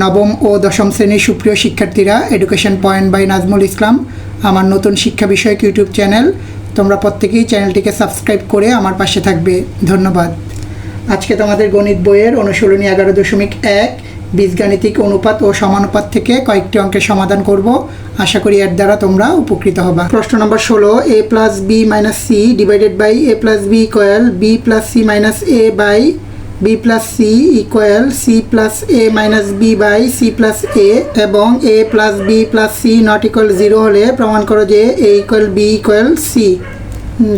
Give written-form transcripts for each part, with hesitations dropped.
নবম ও দশম শ্রেণীর সুপ্রিয় শিক্ষার্থীরা, education point by Nazmul Islam আমার নতুন শিক্ষা বিষয়ক ইউটিউব চ্যানেল। তোমরা প্রত্যেকেই চ্যানেলটিকে সাবস্ক্রাইব করে আমার পাশে থাকবে। ধন্যবাদ। আজকে তোমাদের গণিত বইয়ের অনুশীলনী 11.1 বীজগাণিতিক অনুপাত ও সমানুপাত থেকে কয়েকটি অঙ্কের সমাধান করব। আশা করি এর দ্বারা তোমরা উপকৃত হবা। প্রশ্ন number 16, a plus B minus C divided by a plus B equal B plus C minus A by B plus C equal C plus A minus B by C plus A এবং A plus B plus C not equal 0 হলে প্রমাণ করো যে A equal B equal C.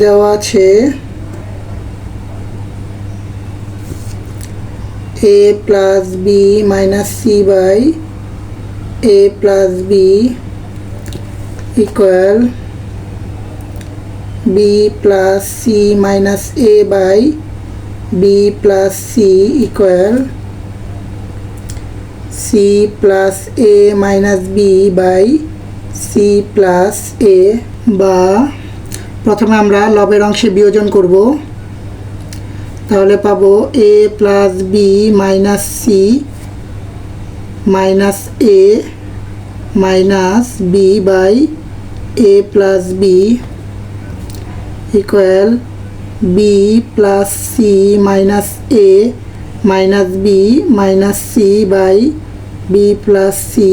দেওয়া আছে a plus b minus c by a plus b equal b plus c minus a by b plus c equal c plus a minus b by c plus a। বা প্রথমে আমরা লবের অংশে বিয়োজন করব, তাহলে পাবো a plus B minus C minus A minus B by A plus B equal B plus C minus A minus B minus C by B plus C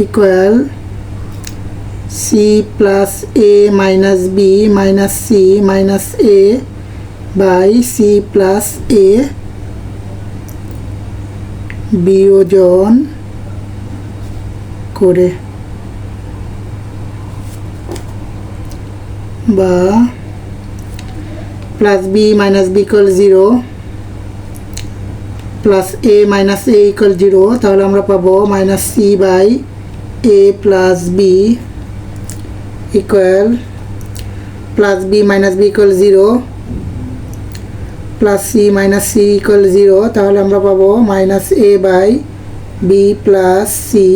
equal C plus A minus B minus C minus A by C plus A বিয়োজন করে। বা plus B minus B equal 0 plus A minus A equal 0, তাহলে আমরা পাবো minus C by A plus B equal plus B minus B equal 0 plus C minus C equal 0, তাহলে আমরা পাবো minus A by B plus C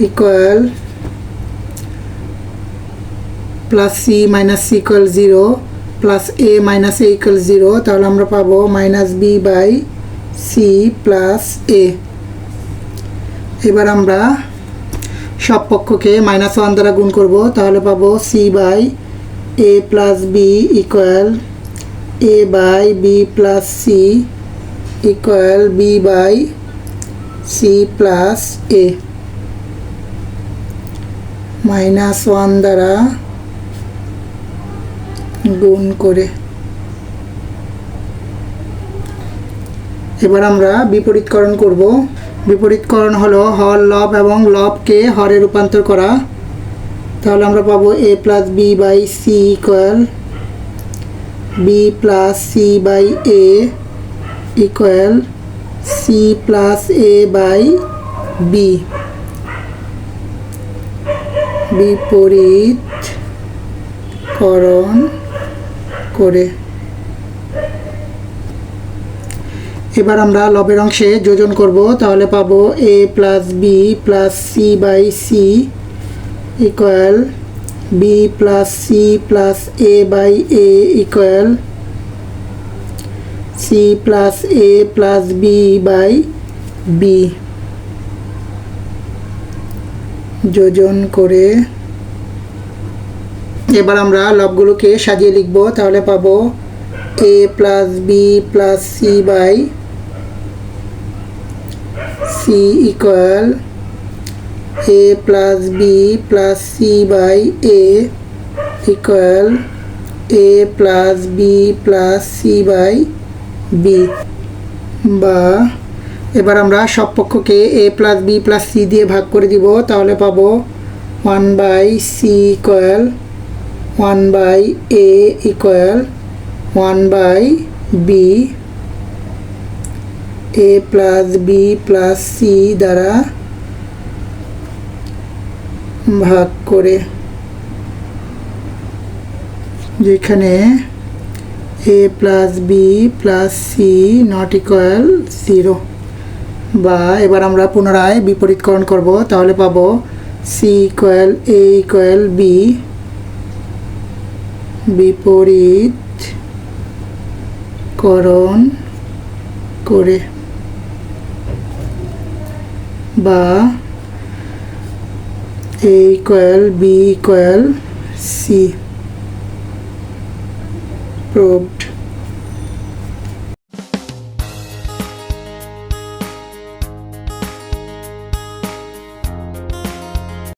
equal plus C minus C equal 0 plus A minus A equal 0, তাহলে আমরা পাবো minus B by C plus A. এবার আমরা সব পক্ষকে -1 দ্বারা গুণ করব, তাহলে পাবো C by A plus B equal a by b plus c equal b by c plus a। -1 দ্বারা গুণ করে এবার আমরা বিপরীতকরণ করব। বিপরীতকরণ হলো হর লব এবং লবকে হরে রূপান্তর করা, তাহলে আমরা পাবো a plus b by c equal b plus c by a equal c plus a by b। বিপরীতকরণ করে এবার আমরা লবের অংশে যোজন করব, তাহলে পাবো a plus b plus c by c equal b plus c plus a by a equal c plus a plus b by b। যোজন করে এবার আমরা লবগুলোকে সাজিয়ে লিখব, তাহলে পাবো a plus b plus c by c equal a plus b plus c by a equal a plus b plus c by b। বা এবার আমরা সব পক্ষকে a plus b plus c দিয়ে ভাগ করে দিব, তাহলে পাবো 1 by c equal 1 by a equal 1 by b। a plus b plus c দ্বারা ভাগ করে, যেখানে a plus b plus c not equal 0। বা এবার আমরা পুনরায় বিপরীতকরণ করব, তাহলে পাবো c equal a equal b। বিপরীতকরণ করে বা A equal B equal C proved.